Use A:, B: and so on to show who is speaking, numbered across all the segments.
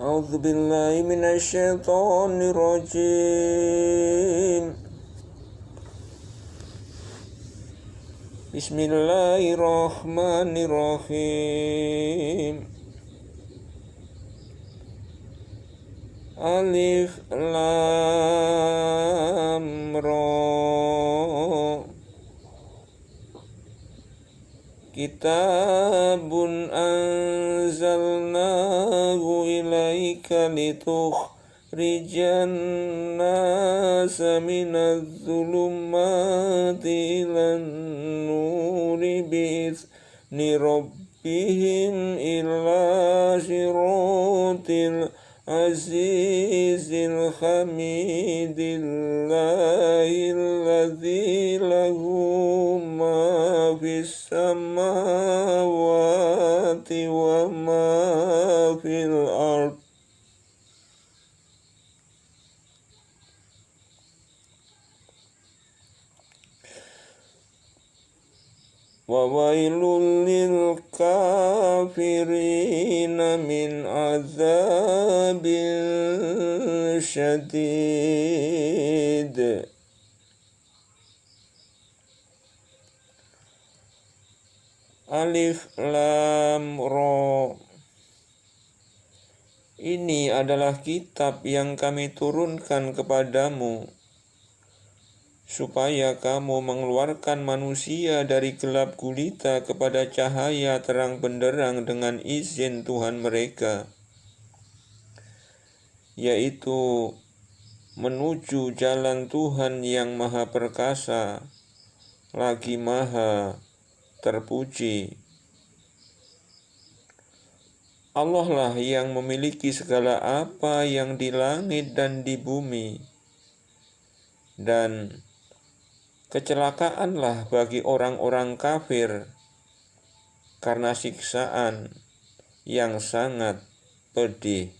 A: A'udzu billahi minasyaitonir rajim. Bismillahirrahmanirrahim. Alif lam ra. Kitabun anzalnahu ilaika litukhrijan nasa minadz zulumati ilan nuri bi'izni rabbihim ila siratil azizil hamidillahilladzi lahu ma fis samawati wa ma fil ard. Wa wailul lil kafirina min azabin syadid. Alif lam ra. Ini adalah kitab yang kami turunkan kepadamu supaya kamu mengeluarkan manusia dari gelap gulita kepada cahaya terang benderang dengan izin Tuhan mereka, yaitu menuju jalan Tuhan yang maha perkasa, lagi maha terpuji. Allah lah yang memiliki segala apa yang di langit dan di bumi, dan kecelakaanlah bagi orang-orang kafir karena siksaan yang sangat pedih.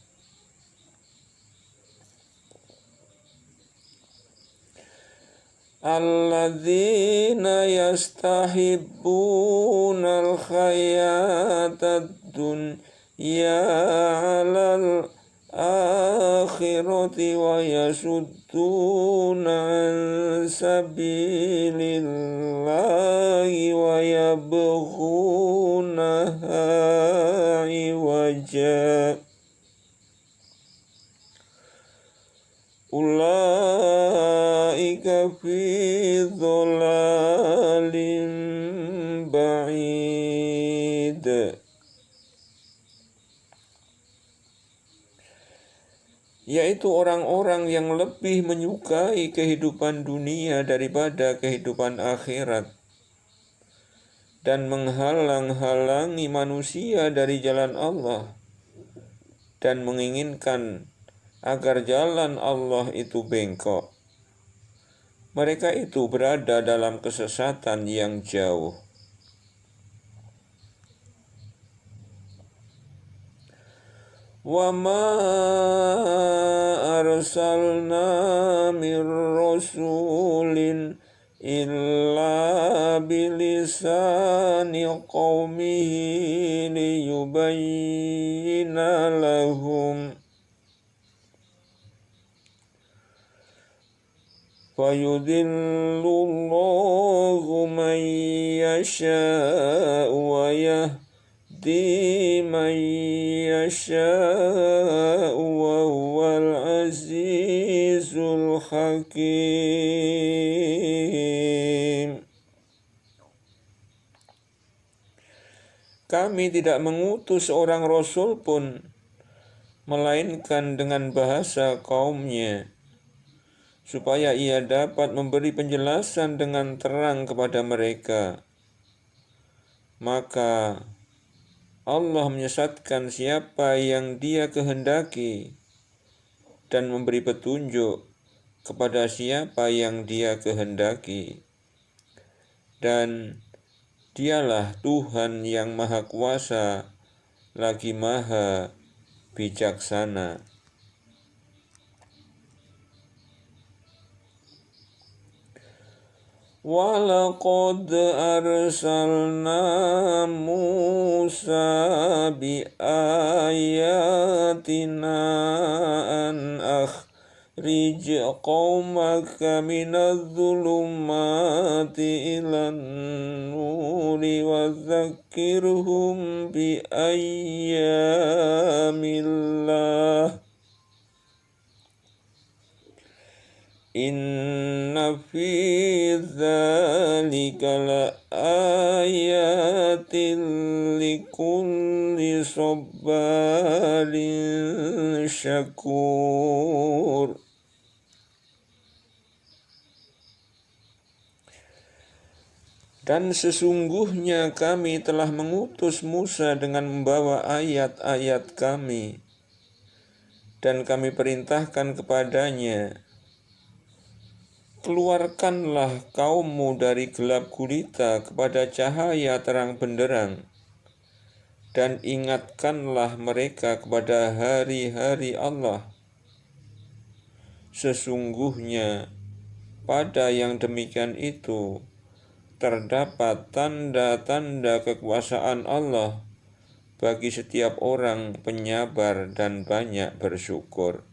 A: Alladzina yastahibbunal hayatad dunya 'alal akhirati wa yasudduna an sabilillahi wa yabghunaha iwaja. Ulaika fi dhalalim ba'id. Yaitu orang-orang yang lebih menyukai kehidupan dunia daripada kehidupan akhirat, dan menghalang-halangi manusia dari jalan Allah, dan menginginkan agar jalan Allah itu bengkok. Mereka itu berada dalam kesesatan yang jauh. Wa ma arsalna mir rasulin illa bilisani qaumihi liyubayyina lahum fayudillullahu man yasha'u wa yahdi man yasha'u wa huwal azizul hakim. Kami tidak mengutus seorang rasul pun melainkan dengan bahasa kaumnya, supaya ia dapat memberi penjelasan dengan terang kepada mereka. Maka Allah menyesatkan siapa yang Dia kehendaki dan memberi petunjuk kepada siapa yang Dia kehendaki. Dan Dialah Tuhan yang Maha Kuasa, lagi Maha Bijaksana. Walaqad arsalna Musa biayatina an akhrij qaumaka minadh-dhulumati ilan nuri wa dzakkirhum bi ayyamillah. Inna fi dzalika la ayatin likulli sabarin syakur. Dan sesungguhnya kami telah mengutus Musa dengan membawa ayat-ayat kami, dan kami perintahkan kepadanya, keluarkanlah kaummu dari gelap gulita kepada cahaya terang benderang, dan ingatkanlah mereka kepada hari-hari Allah. Sesungguhnya pada yang demikian itu terdapat tanda-tanda kekuasaan Allah bagi setiap orang penyabar dan banyak bersyukur.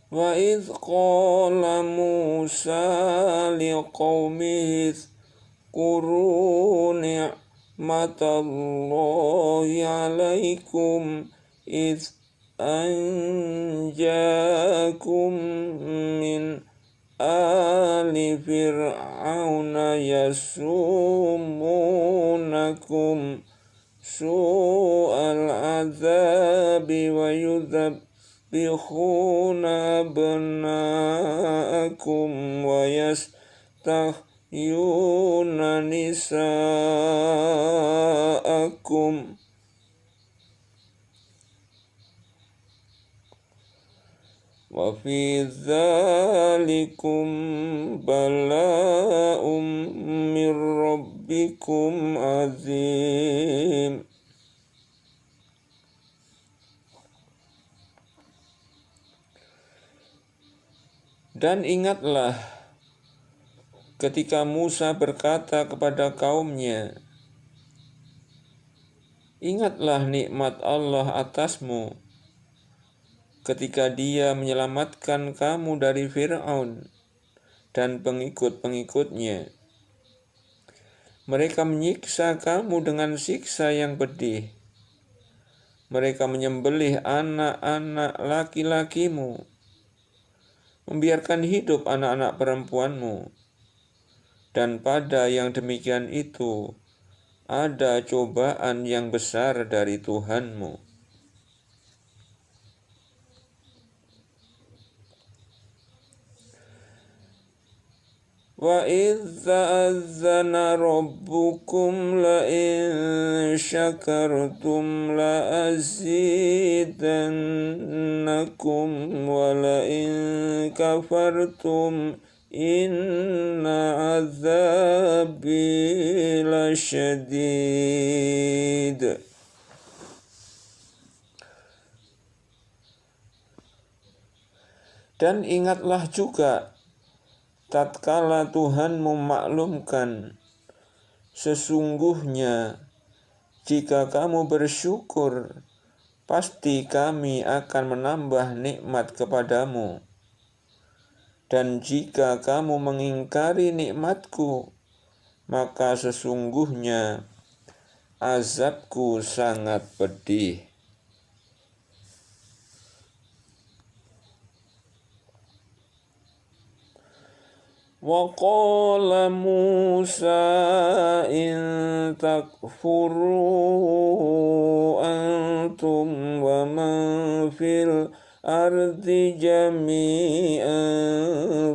A: Wa idh qala Musa liqaumihi اذكروا نعمة الله عليكم إذ أنجاكم من آل فرعون يسومونكم سوء العذاب ويذبحون أبناءكم ويستحيون نساءكم وفي ذلكم بلاء من ربكم عظيم. Dan ingatlah ketika Musa berkata kepada kaumnya, ingatlah nikmat Allah atasmu ketika Dia menyelamatkan kamu dari Fir'aun dan pengikut-pengikutnya. Mereka menyiksa kamu dengan siksa yang pedih. Mereka menyembelih anak-anak laki-lakimu, membiarkan hidup anak-anak perempuanmu, dan pada yang demikian itu ada cobaan yang besar dari Tuhanmu. Wa idz ta'azzana rabbukum la in syakartum la azidannakum wa la in kafartum inna azabi lasyadid. Dan ingatlah juga tatkala Tuhan memaklumkan, sesungguhnya jika kamu bersyukur, pasti kami akan menambah nikmat kepadamu. Dan jika kamu mengingkari nikmatku, maka sesungguhnya azabku sangat pedih. وقال موسى إن تكفروا أنتم ومن في الأرض جميعا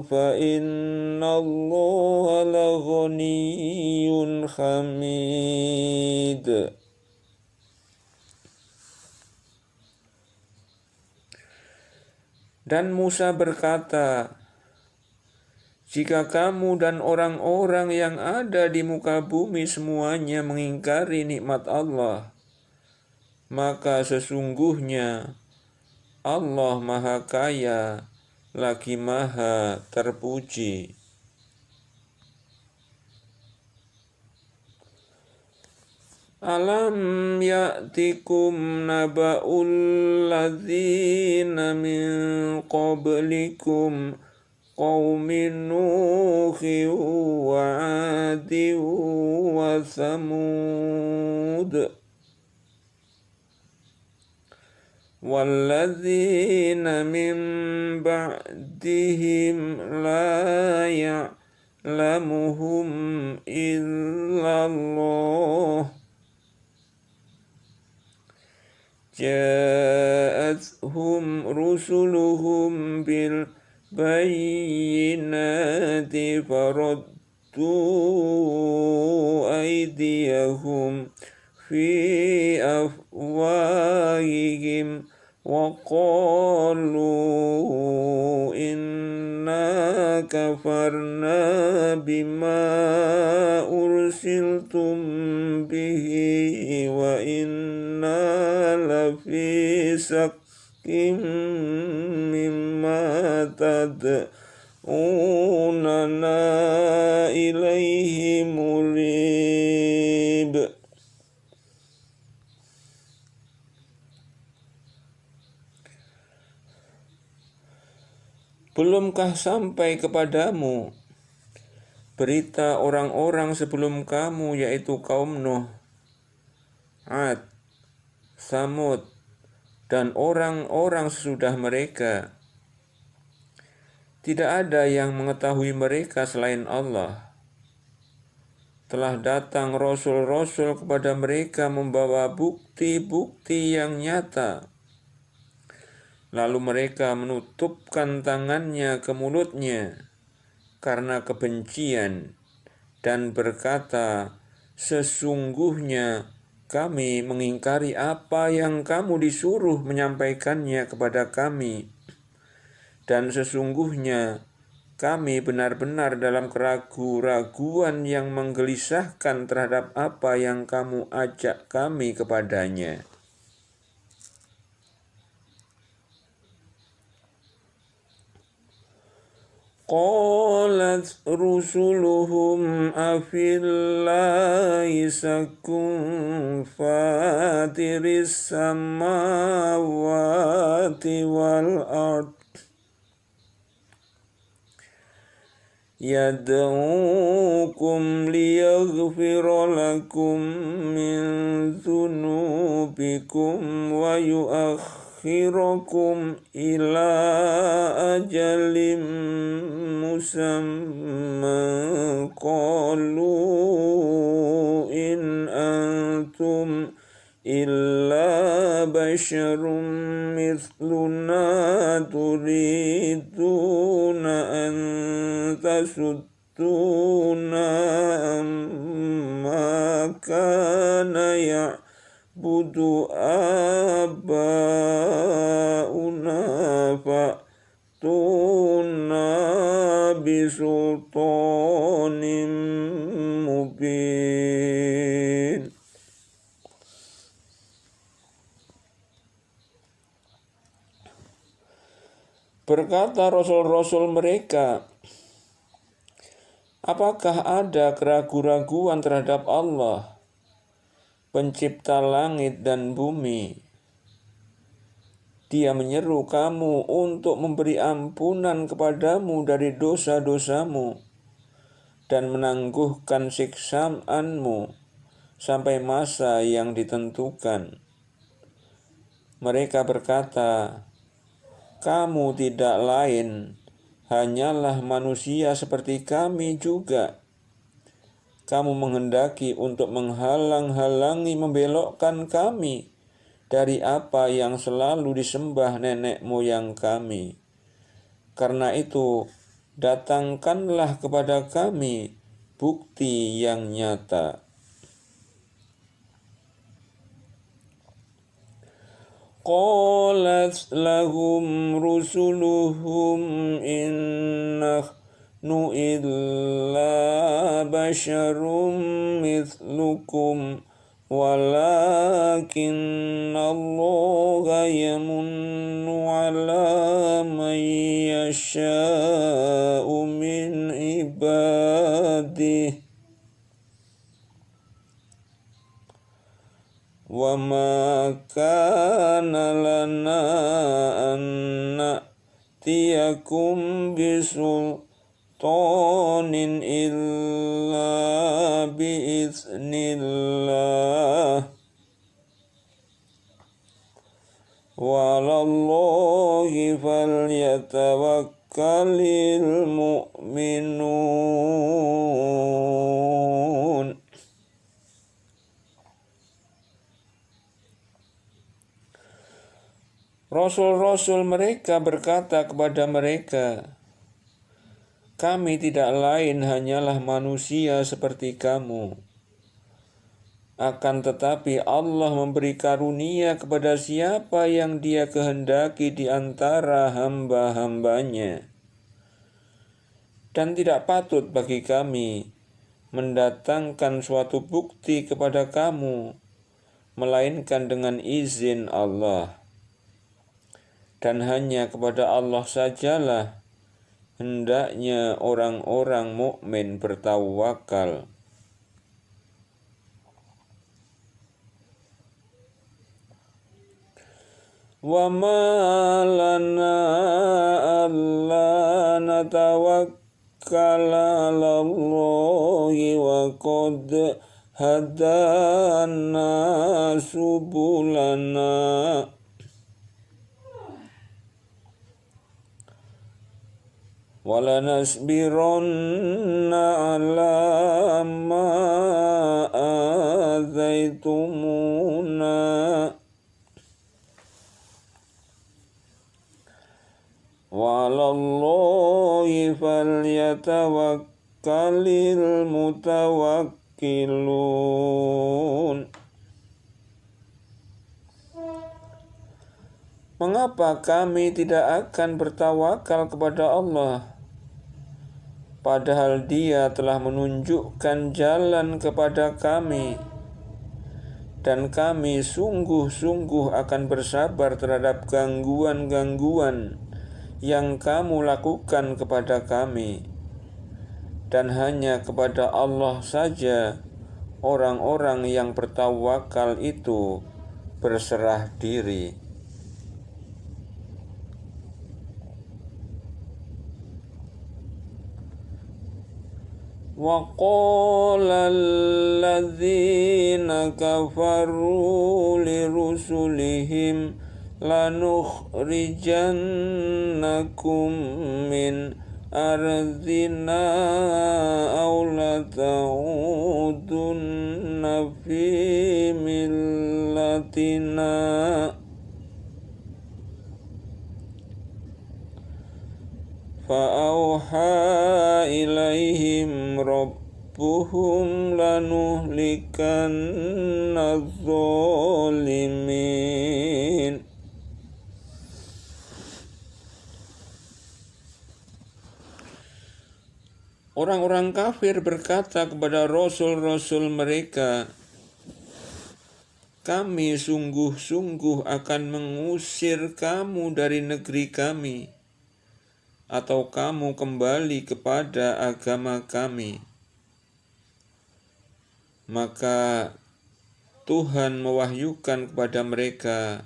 A: فإن الله لغني حميد. Dan Musa berkata, jika kamu dan orang-orang yang ada di muka bumi semuanya mengingkari nikmat Allah, maka sesungguhnya Allah Maha Kaya lagi Maha Terpuji. Alam ya'tikum naba'ul ladzina min qablikum qaumin Nuhi wa 'Adi wa Thamud walladzina min ba'dihim la ya'lamuhum illallah ja'athum rusuluhum bil bayyinati faraddu aydiyahum fi afwahihim wa qalu inna kafarna bima ursiltum bihi wa inna lafi sakkim mimma tad'unana ilaihi murib. Belumkah sampai kepadamu berita orang-orang sebelum kamu, yaitu kaum Nuh, 'Ad, Tsamud, dan orang-orang sesudah mereka? Tidak ada yang mengetahui mereka selain Allah. Telah datang rasul-rasul kepada mereka membawa bukti-bukti yang nyata. Lalu mereka menutupkan tangannya ke mulutnya karena kebencian dan berkata, sesungguhnya kami mengingkari apa yang kamu disuruh menyampaikannya kepada kami, dan sesungguhnya kami benar-benar dalam keraguan-raguan yang menggelisahkan terhadap apa yang kamu ajak kami kepadanya. Qalat rusuluhum afillahi sakun fatiris samawati wal ard yad'ukum liyaghfira lakum min dhunubikum wa yu'akhirakum ila ajalim musamman qalu in antum illa basyarum mithluna turiduna an tasudduna amma kana ya'budu aba'una fa'tuna bisultanin mubin. Berkata rasul-rasul mereka, apakah ada keraguan-raguan terhadap Allah, pencipta langit dan bumi? Dia menyeru kamu untuk memberi ampunan kepadamu dari dosa-dosamu dan menangguhkan siksaanmu sampai masa yang ditentukan. Mereka berkata, kamu tidak lain hanyalah manusia seperti kami juga. Kamu menghendaki untuk menghalang-halangi, membelokkan kami dari apa yang selalu disembah nenek moyang kami. Karena itu, datangkanlah kepada kami bukti yang nyata. Qalat lahum rusuluhum in nahnu illa basyarum mithlukum walakinna Allaha yamunnu ala man yasha'u min ibadihi wa ma kana lana an na'tiyakum bisultanin illa biiznillah wa 'alallahi falyatawakkalul mu'minun. Rasul-rasul mereka berkata kepada mereka, kami tidak lain hanyalah manusia seperti kamu. Akan tetapi Allah memberi karunia kepada siapa yang Dia kehendaki di antara hamba-hambanya. Dan tidak patut bagi kami mendatangkan suatu bukti kepada kamu, melainkan dengan izin Allah. Dan hanya kepada Allah sajalah hendaknya orang-orang mukmin bertawakal. Wa ma lana alla natawakkala 'alallahi wa qad hadana subulana walanasbiranna ala ma azaitumuna wa 'alallahi falyatawakkalul mutawakkilun. Mengapa kami tidak akan bertawakal kepada Allah, padahal Dia telah menunjukkan jalan kepada kami, dan kami sungguh-sungguh akan bersabar terhadap gangguan-gangguan yang kamu lakukan kepada kami. Dan hanya kepada Allah saja orang-orang yang bertawakal itu berserah diri. Wa qala alladzina kafaru lirusulihim lanukhrijannakum min ardina aw lata'udunna fi millatina fa'auha ilaihim rabbuhum lanuhlikanna zalimin. Orang-orang kafir berkata kepada rasul-rasul mereka, kami sungguh-sungguh akan mengusir kamu dari negeri kami, atau kamu kembali kepada agama kami. Maka Tuhan mewahyukan kepada mereka,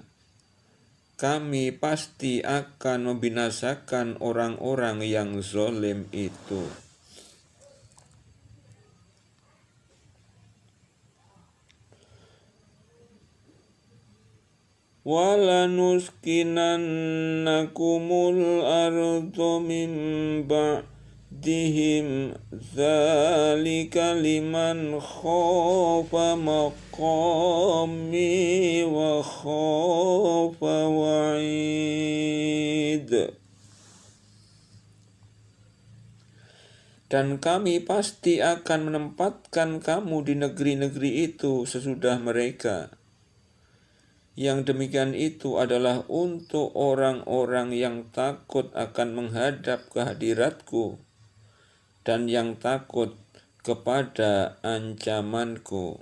A: kami pasti akan membinasakan orang-orang yang zalim itu. walanuskinannakumul ardo min ba'dihim dzalika liman khafa maqami wa khafa wa'id. Dan kami pasti akan menempatkan kamu di negeri-negeri itu sesudah mereka. Yang demikian itu adalah untuk orang-orang yang takut akan menghadap kehadiratku dan yang takut kepada ancamanku.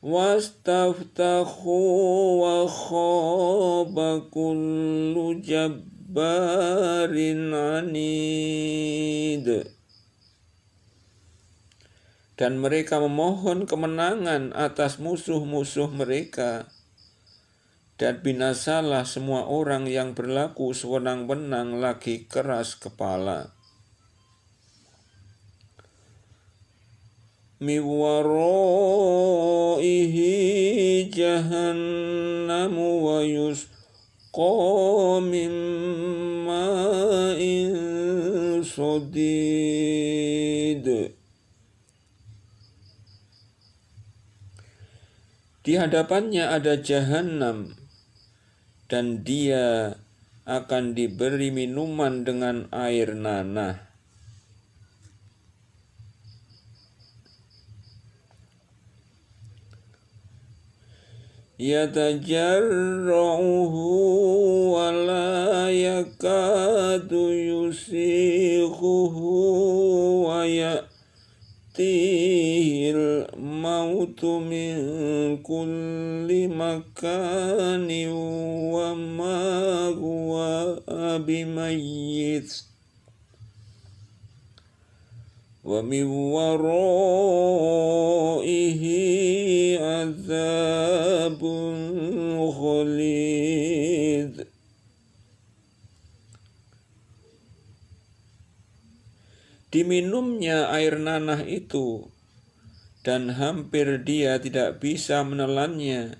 A: Wastaftahu wa khaba kullu jabbarin anid. Dan mereka memohon kemenangan atas musuh-musuh mereka. Dan binasalah semua orang yang berlaku sewenang-wenang lagi keras kepala. Miwaraihi jahannamu wa yusqa min ma'in sadid. Di hadapannya ada jahanam dan dia akan diberi minuman dengan air nanah. Yatajarra'uhu wa la yakadu yusighuhu wa ya'tihil mautu min kulli makanin wa ma huwa bimayyit wa min waraihi azabun khalid. Diminumnya air nanah itu, dan hampir dia tidak bisa menelannya,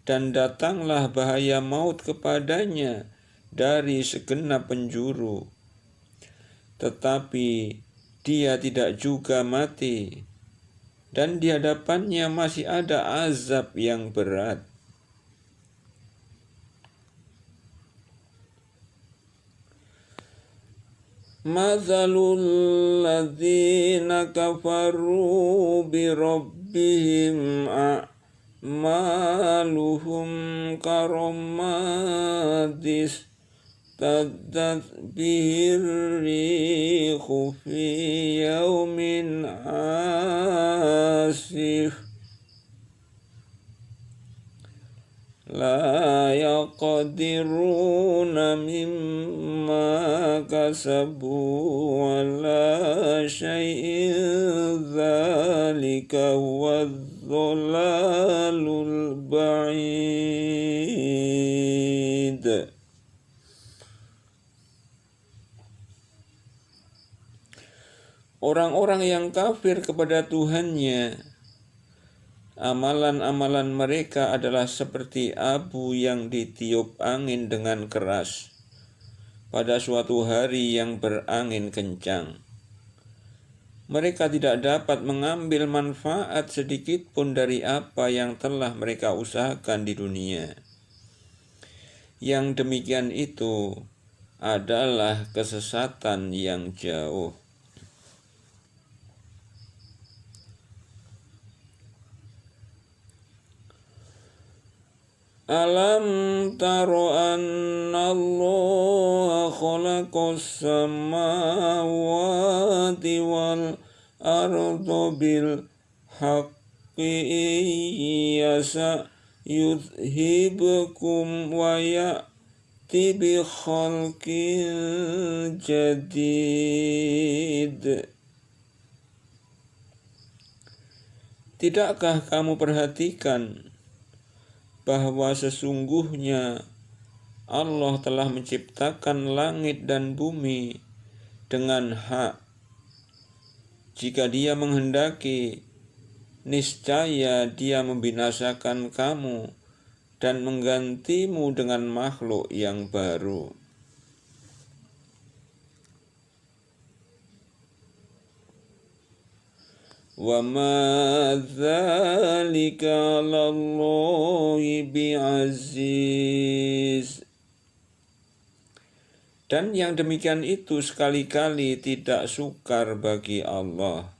A: dan datanglah bahaya maut kepadanya dari segenap penjuru. Tetapi dia tidak juga mati, dan di hadapannya masih ada azab yang berat. Mathalul ladzina kafaru bi rabbihim a'maluhum karamadis taddat bihir rihu fi yawmin asif la yaqdiruna mimma kasabu ala syai'in dzalika wadh-dhalalul ba'id. Orang-orang yang kafir kepada Tuhannya, amalan-amalan mereka adalah seperti abu yang ditiup angin dengan keras pada suatu hari yang berangin kencang. Mereka tidak dapat mengambil manfaat sedikit pun dari apa yang telah mereka usahakan di dunia. Yang demikian itu adalah kesesatan yang jauh. Alam taro anna Allah khalaqas samawati wal arda bil haqqi yasa yudhibukum wa ya'ti bi khalqin jadid. Tidakkah kamu perhatikan bahwa sesungguhnya Allah telah menciptakan langit dan bumi dengan hak. Jika Dia menghendaki, niscaya Dia membinasakan kamu dan menggantimu dengan makhluk yang baru. Wa ma dzalika 'alallahi bi'aziz. Dan yang demikian itu sekali-kali tidak sukar bagi Allah.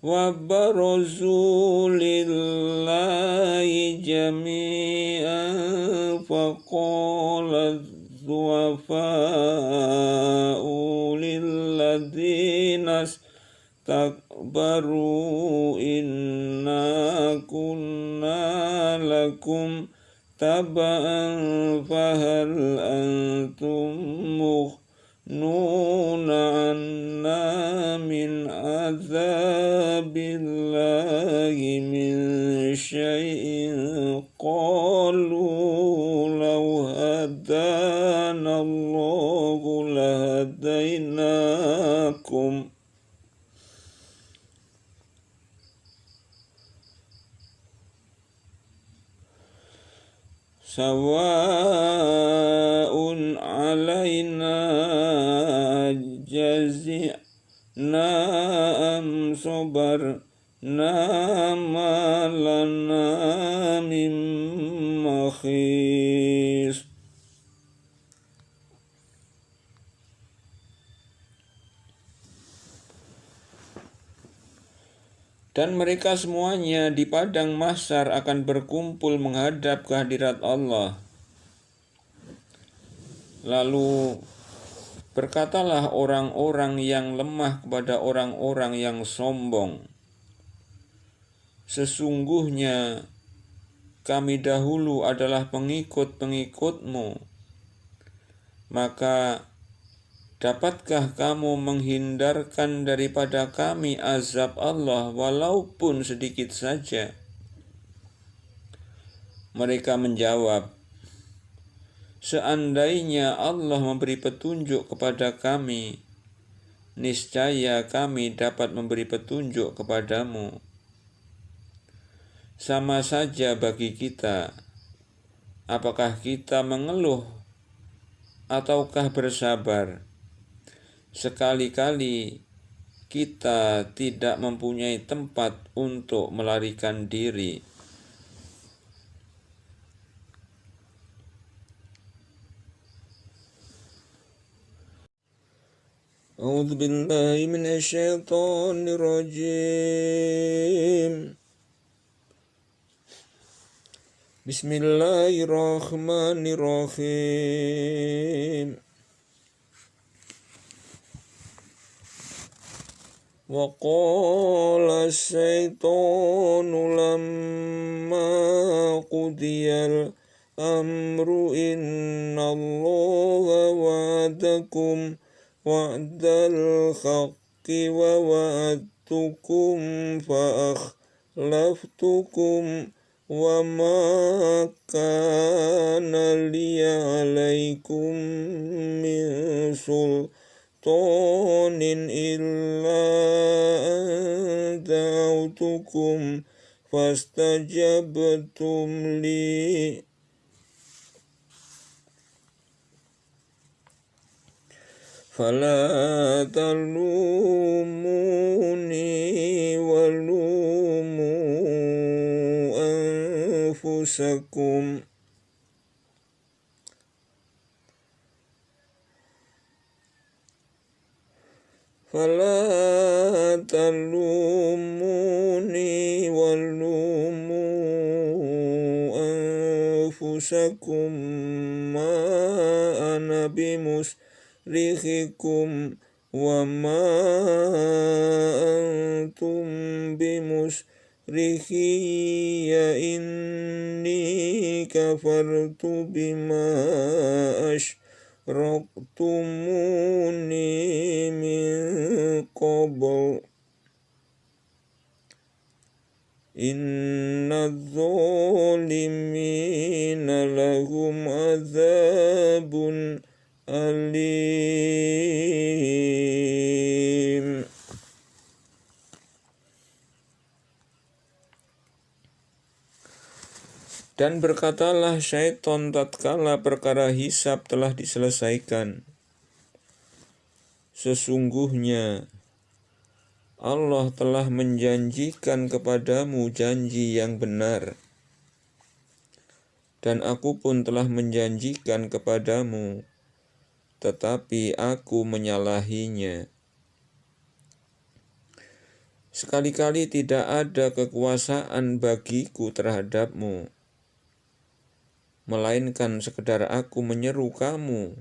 A: Wa barazu lillahi jami'an faqala dhu'afa'u lilladzina istakbaru inna kunna lakum taba'an fahal antum nuna anna min azabillahi min syai'in qalu law hadana Allahu lahadainakum sawa'un alaina jazi'na am sabarna ma lana min makhis. Dan mereka semuanya di padang mahsyar akan berkumpul menghadap kehadirat Allah. Lalu berkatalah orang-orang yang lemah kepada orang-orang yang sombong, sesungguhnya kami dahulu adalah pengikut-pengikutmu, maka dapatkah kamu menghindarkan daripada kami azab Allah walaupun sedikit saja? Mereka menjawab, seandainya Allah memberi petunjuk kepada kami, niscaya kami dapat memberi petunjuk kepadamu. Sama saja bagi kita, apakah kita mengeluh ataukah bersabar? Sekali-kali kita tidak mempunyai tempat untuk melarikan diri. A'udzu billahi minasyaitonir rajim. Bismillahirrahmanirrahim. Wa qala syaitanu lamma qudiyal amru innallaha wa'adakum wa'dal haqqi wa wa'adtukum fa akhlaftukum wa ma kana liya alaikum min sultanin illa an da'autukum fastajabtum li fala talumuni walumu anfusakum fala talumuni walumu anfusakum ma ana bimusrikhikum wa ma antum bimusrikhiya inni kafartu bima asyraktumuni min qabl Inna dzalimina lahum azabun alim. Dan berkatalah syaitan tatkala perkara hisab telah diselesaikan, sesungguhnya Allah telah menjanjikan kepadamu janji yang benar, dan aku pun telah menjanjikan kepadamu, tetapi aku menyalahinya. Sekali-kali tidak ada kekuasaan bagiku terhadapmu, melainkan sekedar aku menyeru kamu,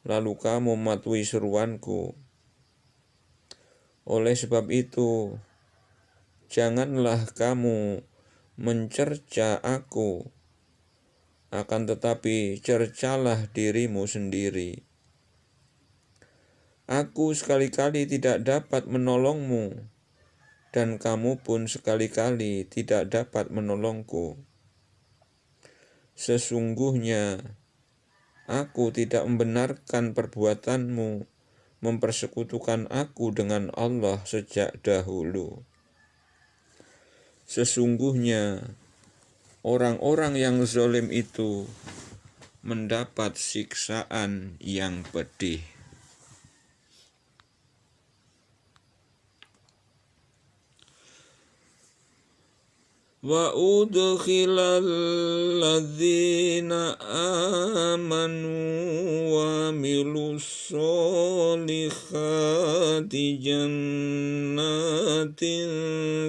A: lalu kamu mematuhi seruanku. Oleh sebab itu, janganlah kamu mencerca aku, akan tetapi cercalah dirimu sendiri. Aku sekali-kali tidak dapat menolongmu, dan kamu pun sekali-kali tidak dapat menolongku. Sesungguhnya aku tidak membenarkan perbuatanmu mempersekutukan aku dengan Allah sejak dahulu. Sesungguhnya orang-orang yang zalim itu mendapat siksaan yang pedih. Wa udkhilal ladzina amanu wa amilus solihati jannatin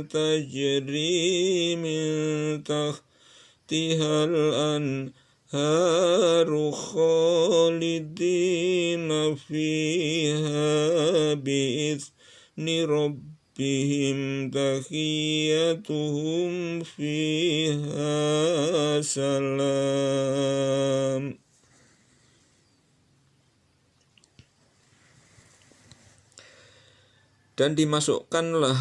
A: tajri min tahtihal anharu khalidina fiha bi'izni rabbihim tahiyyatuhum fiha salam. Dan dimasukkanlah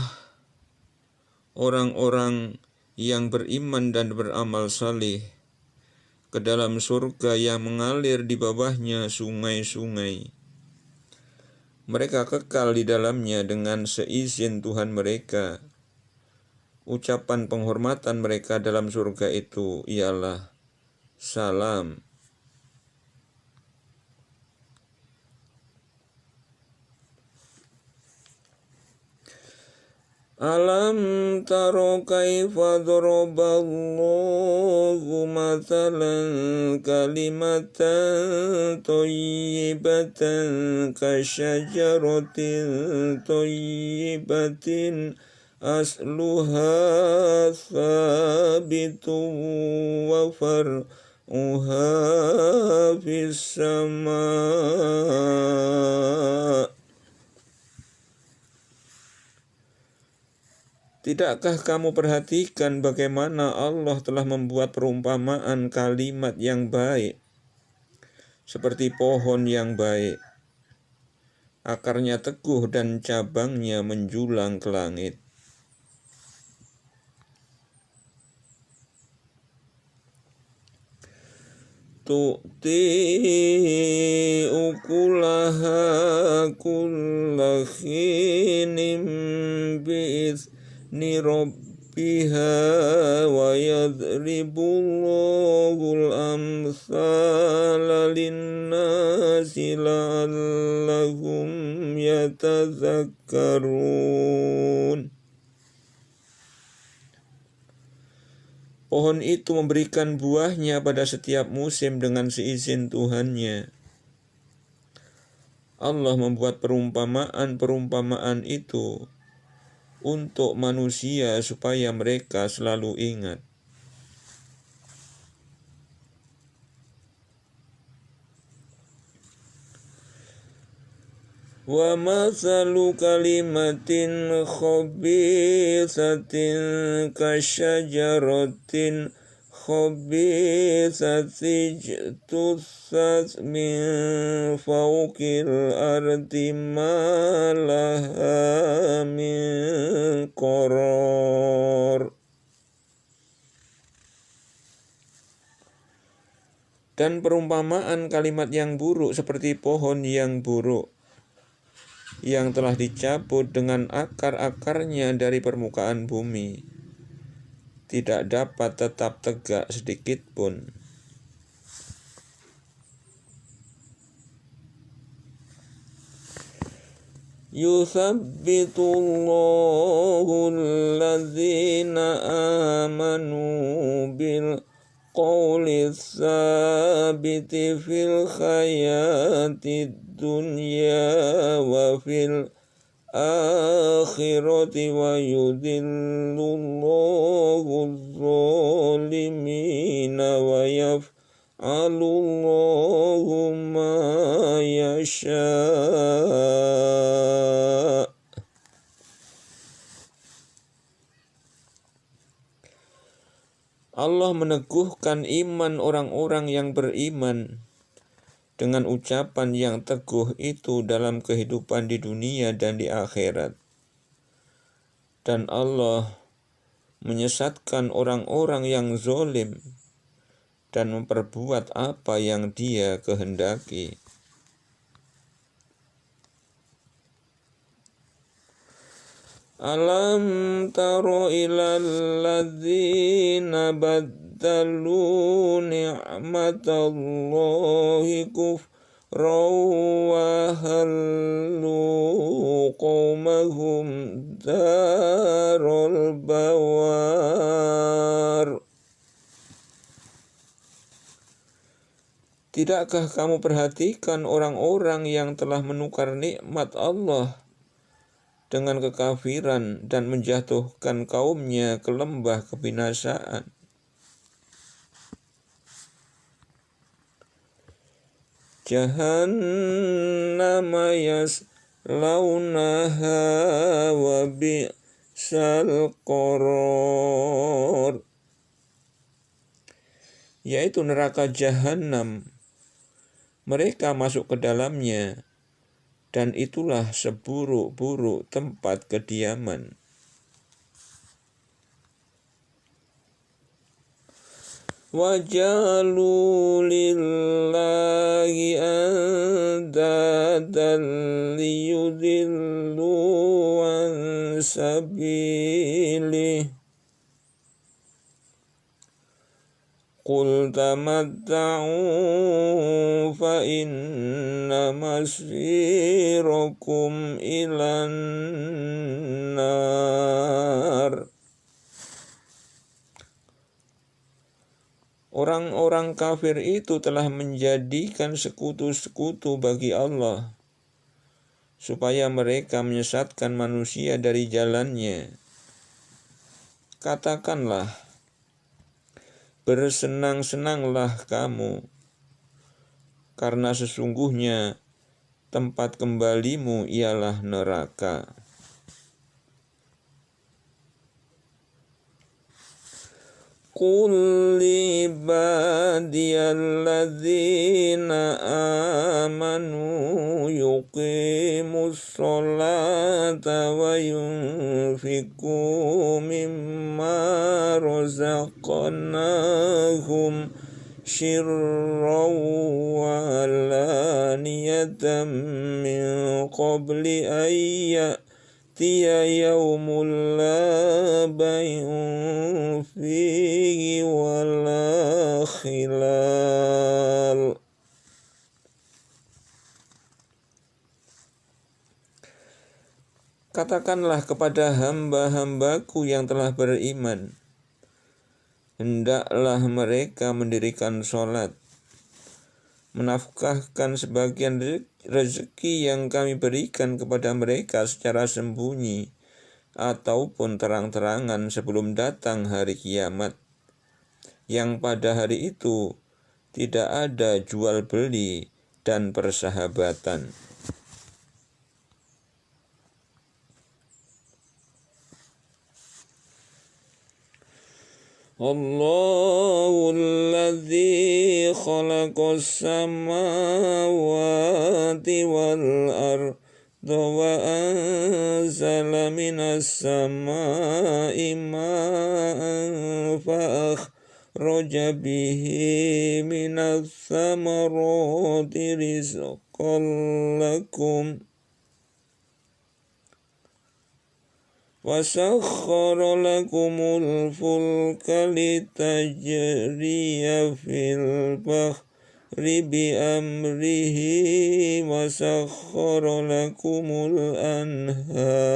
A: orang-orang yang beriman dan beramal saleh ke dalam surga yang mengalir di bawahnya sungai-sungai. Mereka kekal di dalamnya dengan seizin Tuhan mereka. Ucapan penghormatan mereka dalam surga itu ialah salam. Alam taro kaifa daraballahu mathalan kalimatan thayyibatan kasyajaratin thayyibatin asluha thabitun wa far'uha fis sama'. Tidakkah kamu perhatikan bagaimana Allah telah membuat perumpamaan kalimat yang baik, seperti pohon yang baik, akarnya teguh dan cabangnya menjulang ke langit. Tu'ti ukulaha kulla khinin bi'izni rabbiha wa yadribullahul amthala linnasi la'allahum yatazakkarun. Pohon itu memberikan buahnya pada setiap musim dengan seizin Tuhannya. Allah membuat perumpamaan-perumpamaan itu untuk manusia supaya mereka selalu ingat. Wa mathalu kalimatin khabisatin kasyajaratin khabisati ijtussat min fawqil ardi ma laha min qarar. Dan perumpamaan kalimat yang buruk seperti pohon yang buruk yang telah dicabut dengan akar-akarnya dari permukaan bumi, tidak dapat tetap tegak sedikit pun. Yuthabbitullahu alladzina amanu bil qawli tsabiti fil hayati dunya wa fil akhirati wa yudhillullahu adh-dhalimina wa yaf'alullahu ma yasha'. Allah meneguhkan iman orang-orang yang beriman dengan ucapan yang teguh itu dalam kehidupan di dunia dan di akhirat. Dan Allah menyesatkan orang-orang yang zalim dan memperbuat apa yang Dia kehendaki. Alam taro ilal ladzina baddalu ni'matallahi kufran wa hallu qaumahum darul bawar. Tidakkah kamu perhatikan orang-orang yang telah menukar nikmat Allah dengan kekafiran dan menjatuhkan kaumnya ke lembah kebinasaan? Jahannama yaslaunaha wa bi'sal qarar, yaitu neraka Jahannam. Mereka masuk ke dalamnya, dan itulah seburuk-buruk tempat kediaman. Wajalu lillahi andadan liyudillu an sabilih. Qul tamatta'u fa inna masirakum ilan nar. Orang-orang kafir itu telah menjadikan sekutu-sekutu bagi Allah, supaya mereka menyesatkan manusia dari jalannya. Katakanlah, bersenang-senanglah kamu, karena sesungguhnya tempat kembalimu ialah neraka. Qul li ibadiyalladzina amanu yuqimus sholata wa yunfiqu mimma razaqnahum sirran wa alaniyatan min qabli ayya tiya yaumul la bay'un fihi wala khilal. Katakanlah kepada hamba-hambaku yang telah beriman, hendaklah mereka mendirikan sholat, menafkahkan sebagian rezeki yang kami berikan kepada mereka secara sembunyi ataupun terang-terangan sebelum datang hari kiamat, yang pada hari itu tidak ada jual beli dan persahabatan. Allahul ladzi khalaqas samawati wal arda wa anzala minas samai ma'an fa bihi minas samarati rizqan lakum وسخر لكم الفلك لتجري في البحر بأمره وسخر لكم الأنهار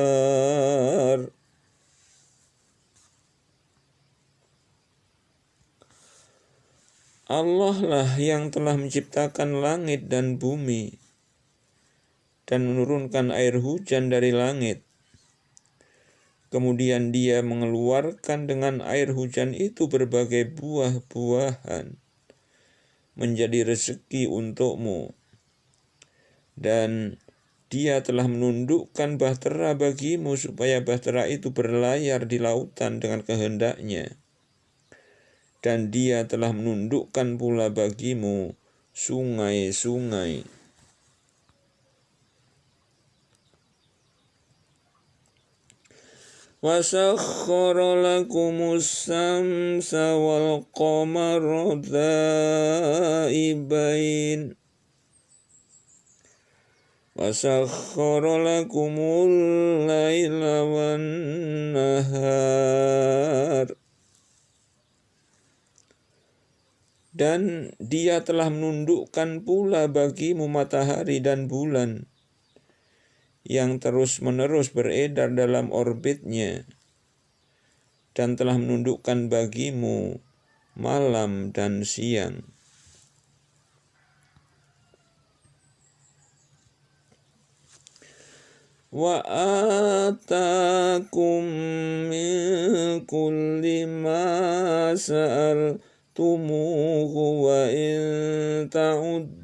A: Allah lah yang telah menciptakan langit dan bumi dan menurunkan air hujan dari langit. Kemudian Dia mengeluarkan dengan air hujan itu berbagai buah-buahan menjadi rezeki untukmu. Dan Dia telah menundukkan bahtera bagimu supaya bahtera itu berlayar di lautan dengan kehendaknya. Dan Dia telah menundukkan pula bagimu sungai-sungai. وَسَخَّرَ لَكُمُ الشَّمْسَ وَالْقَمَرَ دَائِبَيْنِ وَسَخَّرَ لَكُمُ اللَّيْلَ وَالنَّهَارَ Dan Dia telah menundukkan pula bagimu matahari dan bulan yang terus-menerus beredar dalam orbitnya, dan telah menundukkan bagimu malam dan siang. Wa atakum min kulli ma sa'altumuhu wa in ta'uddu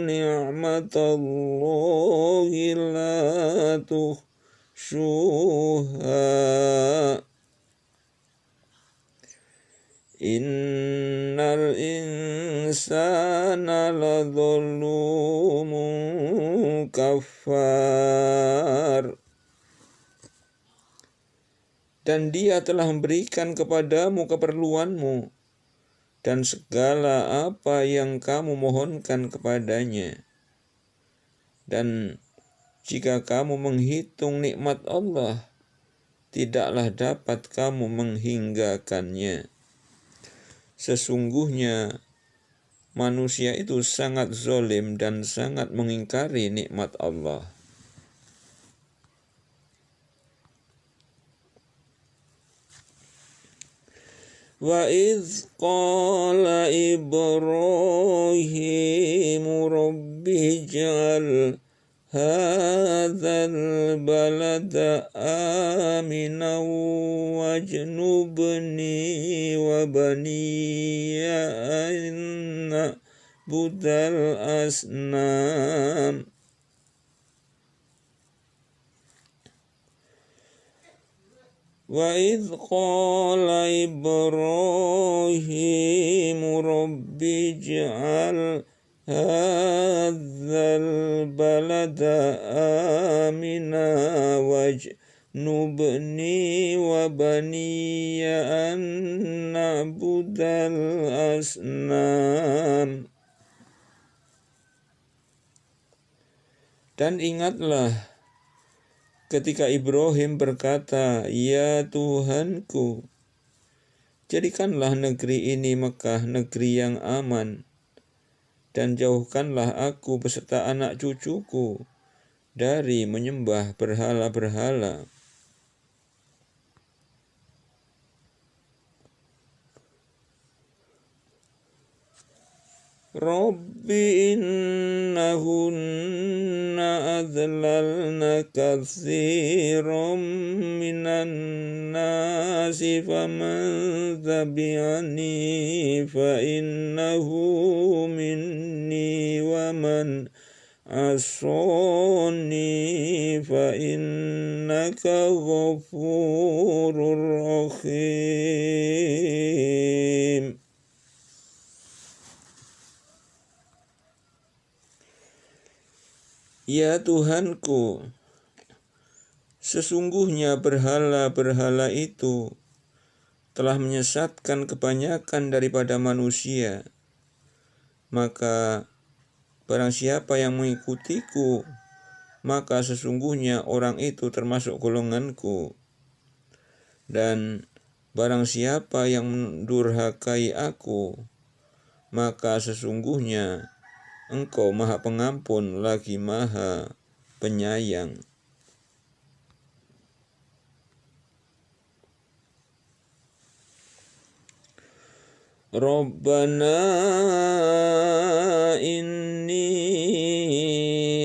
A: ni'matallahi la tuhsuha innal insana ladzalumun kafar. Dan Dia telah memberikan kepadamu keperluanmu dan segala apa yang kamu mohonkan kepadanya. Dan jika kamu menghitung nikmat Allah, tidaklah dapat kamu menghinggakannya. Sesungguhnya manusia itu sangat zalim dan sangat mengingkari nikmat Allah. Wa idz qala Ibrahimu rabbi ij'al hadzal balada aminan wajnubni wa baniya an na'budal asnam. Wa idz qala Ibrahimu rabbi ij'al hadzal balada amina wajnubni wa baniya an na'budal asnam. Dan ingatlah ketika Ibrahim berkata, "Ya Tuhanku, jadikanlah negeri ini Mekah negeri yang aman, dan jauhkanlah aku beserta anak cucuku dari menyembah berhala-berhala." Rabbi innahunna adlalna katsiran minan nasi faman tabi'ani fa innahu minni wa man asani fa innaka ghafurur rahim. Ya Tuhanku, sesungguhnya berhala-berhala itu telah menyesatkan kebanyakan daripada manusia. Maka barang siapa yang mengikutiku, maka sesungguhnya orang itu termasuk golonganku. Dan barang siapa yang mendurhakai aku, maka sesungguhnya Engkau Maha Pengampun lagi Maha Penyayang. Rabbana inni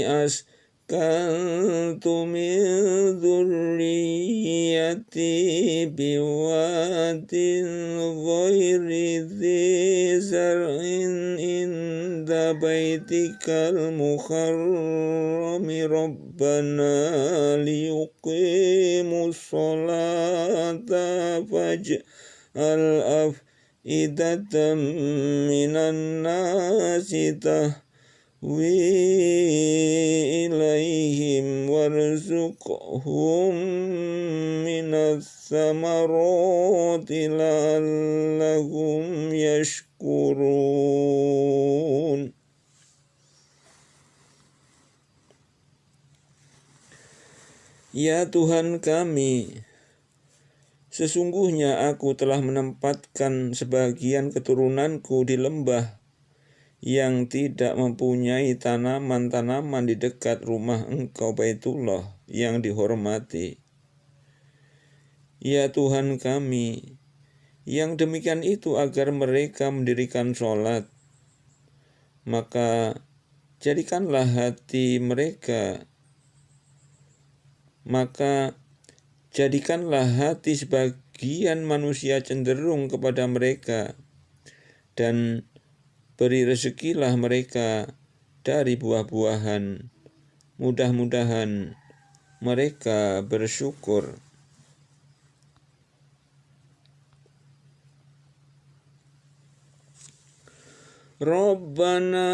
A: askantu min dzurriyyati biwadin ghairi dzi zar'in inda baitikal muharrami Rabbana liyuqimus sholata faj'al idatan minan nasi tahwi ilaihim warzuqhum minas samarati la'allahum yashkurun. Ya Tuhan kami, sesungguhnya aku telah menempatkan sebagian keturunanku di lembah yang tidak mempunyai tanaman-tanaman di dekat rumah Engkau Baitullah yang dihormati. Ya Tuhan kami, yang demikian itu agar mereka mendirikan sholat, maka jadikanlah hati mereka, jadikanlah hati sebagian manusia cenderung kepada mereka, dan beri rezekilah mereka dari buah-buahan. Mudah-mudahan mereka bersyukur. Rabbana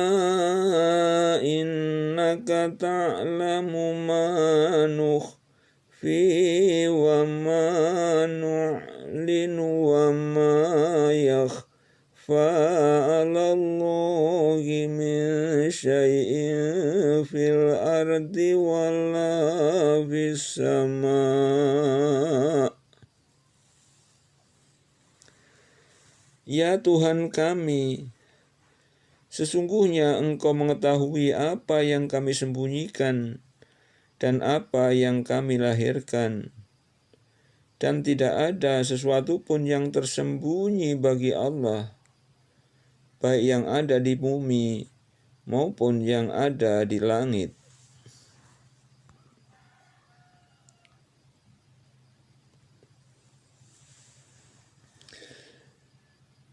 A: innaka ta'lamu ma fi wa ma nu'linu wa ma yakhfa 'ala Allahi min syai'in fil ardi wala fis sama'. Ya Tuhan kami, sesungguhnya Engkau mengetahui apa yang kami sembunyikan dan apa yang kami lahirkan, dan tidak ada sesuatu pun yang tersembunyi bagi Allah, baik yang ada di bumi maupun yang ada di langit.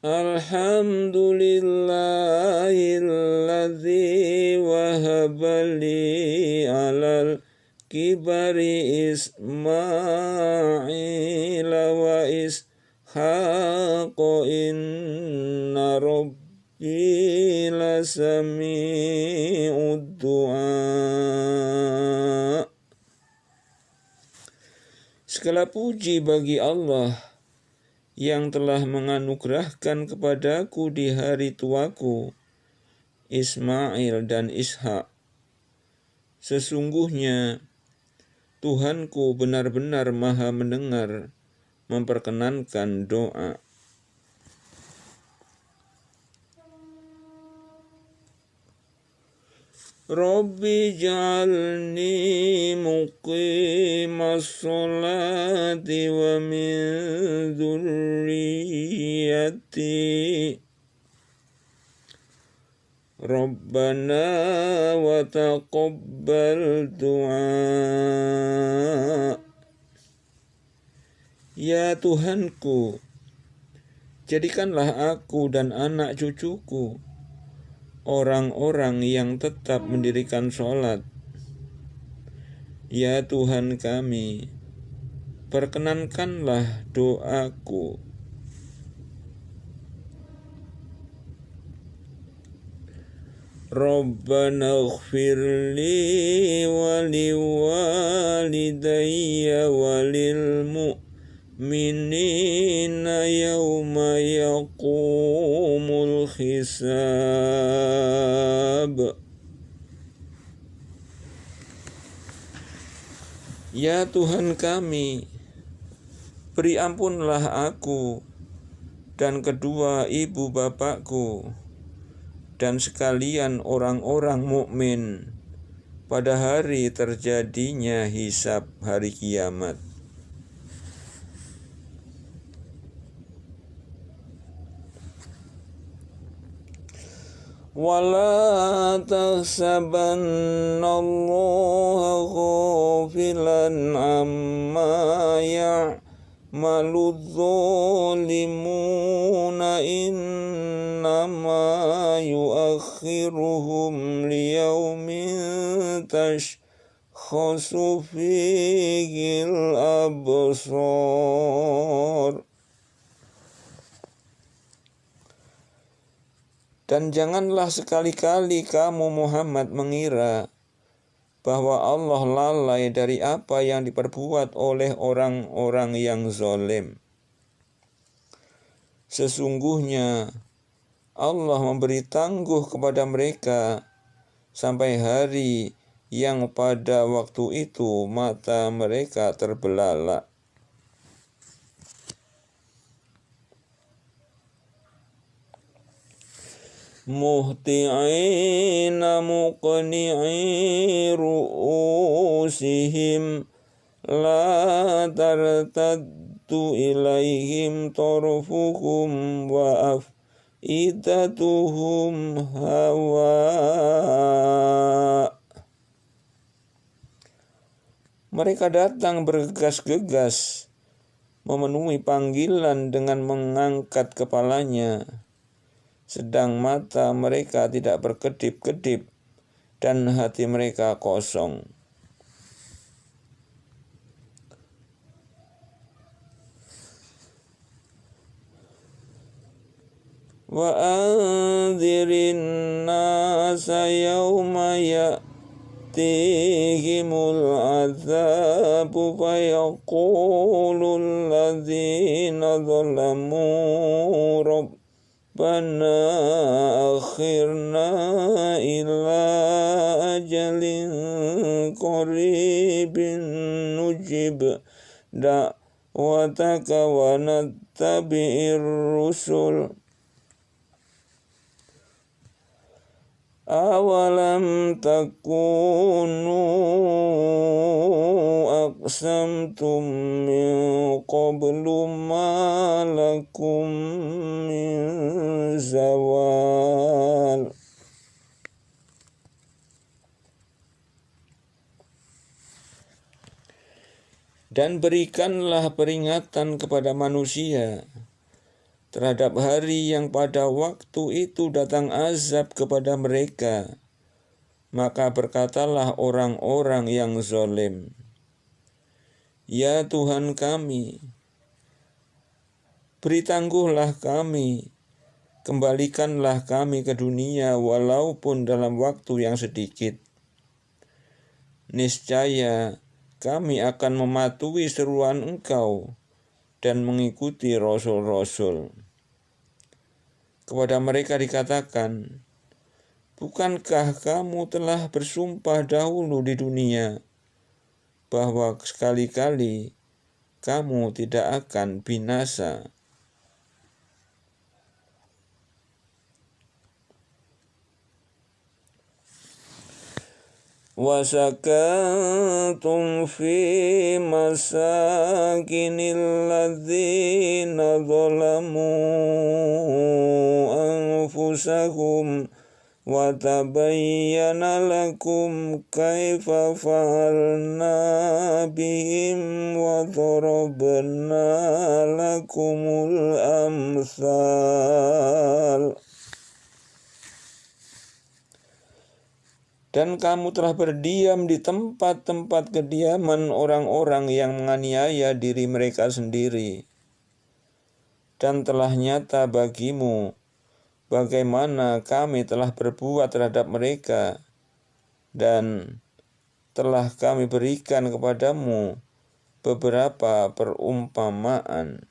A: Alhamdulillahilladzi wahabali alal kibari Ismaila wa Ishaqo inna rabbi lasami'ud du'a. Segala puji bagi Allah yang telah menganugerahkan kepadaku di hari tuaku Ismail dan Ishak. Sesungguhnya Tuhanku benar-benar maha mendengar memperkenankan doa. Rabbi ja'alni muqimas sholati wa min dzurriyyati Rabbana wa taqabbal du'a. Ya Tuhanku, jadikanlah aku dan anak cucuku orang-orang yang tetap mendirikan sholat. Ya Tuhan kami, perkenankanlah doaku. Rabbana ighfirli wa liwalidayya wa lil minina yawma yaqumul hisab. Ya Tuhan kami, beri ampunlah aku dan kedua ibu bapakku dan sekalian orang-orang mukmin pada hari terjadinya hisab hari kiamat. Wala tahsabannallaha ghafilan amma ya'maludz zalimuna innama yuakhiruhum liyaumin tashkhasu fihil absar. Dan janganlah sekali-kali kamu Muhammad mengira bahwa Allah lalai dari apa yang diperbuat oleh orang-orang yang zalim. Sesungguhnya Allah memberi tangguh kepada mereka sampai hari yang pada waktu itu mata mereka terbelalak. Muhti'ina muqni'i ru'usihim la tartaddu ilaihim tarfuhum wa afidatuhum hawa. Mereka datang bergegas-gegas memenuhi panggilan dengan mengangkat kepalanya, sedang mata mereka tidak berkedip-kedip dan hati mereka kosong. Wa anzirin nasa yawma ya'tihimul azabu fayaqulul ladzina zalamu Rabbana akhirna ila ajalin qaribin nujib da'wataka wa nattabi'ir rusul. Awalam takunu aqsamtum min qablu ma lakum min zawal. Dan berikanlah peringatan kepada manusia terhadap hari yang pada waktu itu datang azab kepada mereka. Maka berkatalah orang-orang yang zalim, Ya Tuhan kami, beri tangguhlah kami, kembalikanlah kami ke dunia walaupun dalam waktu yang sedikit. Niscaya kami akan mematuhi seruan Engkau dan mengikuti rasul-rasul. Kepada mereka dikatakan, bukankah kamu telah bersumpah dahulu di dunia bahwa sekali-kali kamu tidak akan binasa? وَسَكَنْتُمْ فِي مَسَاكِنِ الَّذِينَ ظَلَمُوا أَنفُسَهُمْ وَتَبَيَّنَ لَكُمْ كَيْفَ فَعَلْنَا بِهِمْ وَضَرَبْنَا لَكُمُ الْأَمْثَالَ. Dan kamu telah berdiam di tempat-tempat kediaman orang-orang yang menganiaya diri mereka sendiri. Dan telah nyata bagimu bagaimana kami telah berbuat terhadap mereka, dan telah kami berikan kepadamu beberapa perumpamaan.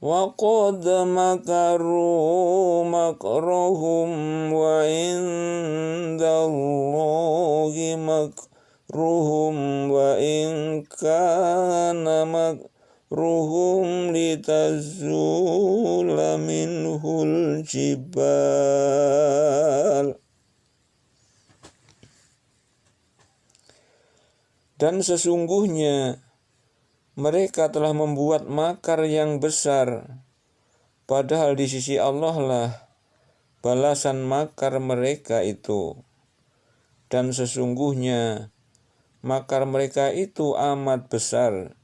A: وَقَدْ مَكَرُوا مَكْرَهُمْ وَعِندَ اللَّهِ مَكْرُهُمْ وَإِنْ كَانَ مَكْرُهُمْ لِتَزُولَ مِنْهُ الْجِبَالُ. Dan sesungguhnya mereka telah membuat makar yang besar, padahal di sisi Allah lah balasan makar mereka itu. Dan sesungguhnya makar mereka itu amat besar,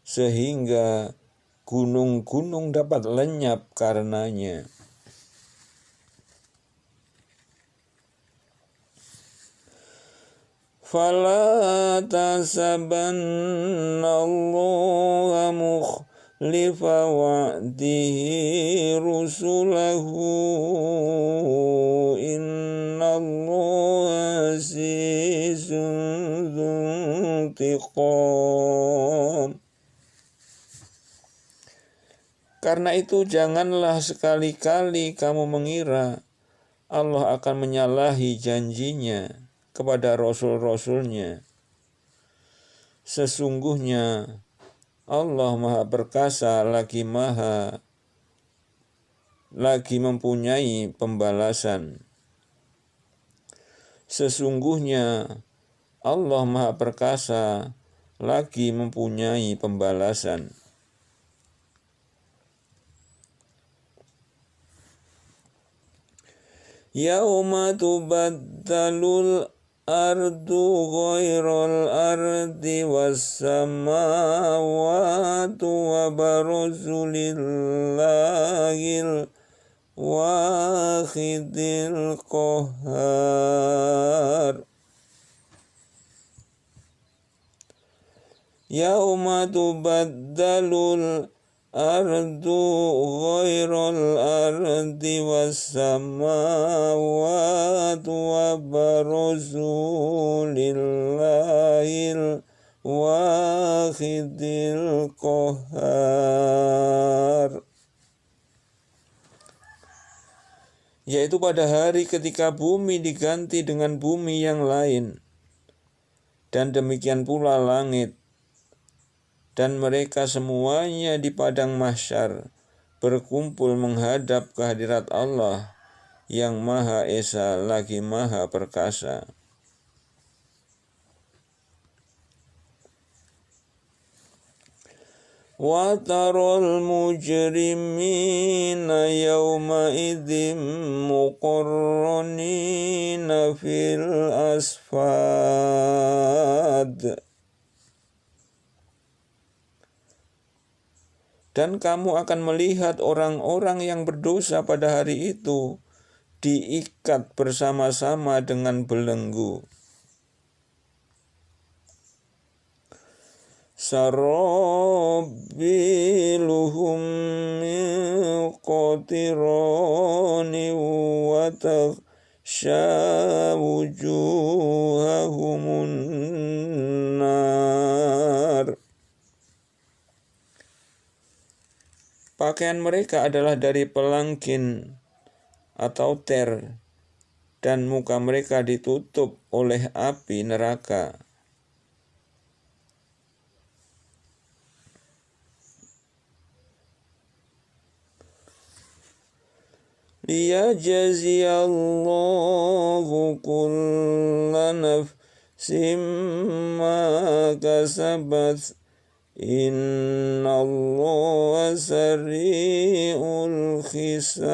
A: sehingga gunung-gunung dapat lenyap karenanya. فَلَا تَحْسَبَنَّ اللَّهَ مُخْلِفَ وَعْدِهِ رُسُلَهُ إِنَّ اللَّهَ عَزِيزٌ ذُو انتِقَامٍ. Karena itu janganlah sekali-kali kamu mengira Allah akan menyalahi janjinya kepada rasul-rasulnya. Sesungguhnya Allah Maha Perkasa lagi mempunyai pembalasan. Sesungguhnya Allah Maha Perkasa lagi mempunyai pembalasan. Yauma tubaddalul ardu ghairal ardi wassamawatu wa barazu lillahil wahidil qahhar. Yauma tubaddalul ardu ghairal ardi wassamawatu wa barazu lillahil wahidil qahhar. Yaitu pada hari ketika bumi diganti dengan bumi yang lain, dan demikian pula langit, dan mereka semuanya di padang mahsyar berkumpul menghadap kehadirat Allah yang Maha Esa lagi Maha Perkasa. Wa taral mujrimina yawma idzim muqarranina fil asfad. Dan kamu akan melihat orang-orang yang berdosa pada hari itu diikat bersama-sama dengan belenggu. Sarabiluhum min qatirani wa taghsha wujuhahumun nar. Pakaian mereka adalah dari pelangkin atau ter, dan muka mereka ditutup oleh api neraka. Liyajziyallahu kulla nafsim ma kasabat. Innallaha sari'ul hisab.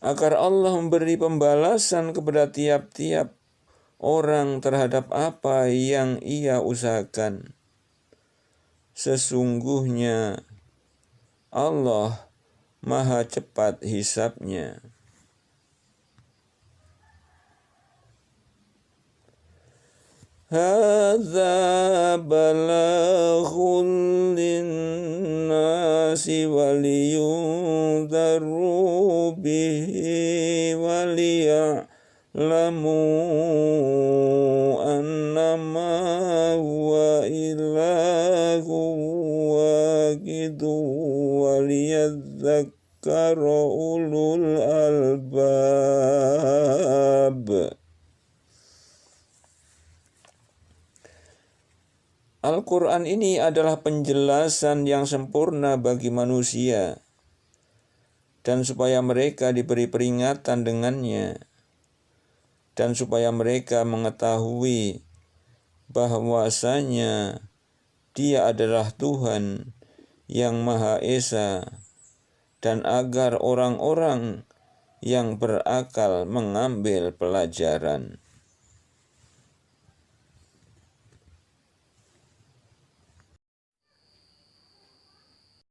A: Agar Allah memberi pembalasan kepada tiap-tiap orang terhadap apa yang ia usahakan. Sesungguhnya Allah Maha cepat hisabnya. Hadza balaghun linnasi waliyundaru bihi waliya'lamu annama huwa ilahu wahidu waliyadzakkara ulul albab. Al-Quran ini adalah penjelasan yang sempurna bagi manusia, dan supaya mereka diberi peringatan dengannya, dan supaya mereka mengetahui bahwasanya Dia adalah Tuhan yang Maha Esa, dan agar orang-orang yang berakal mengambil pelajaran.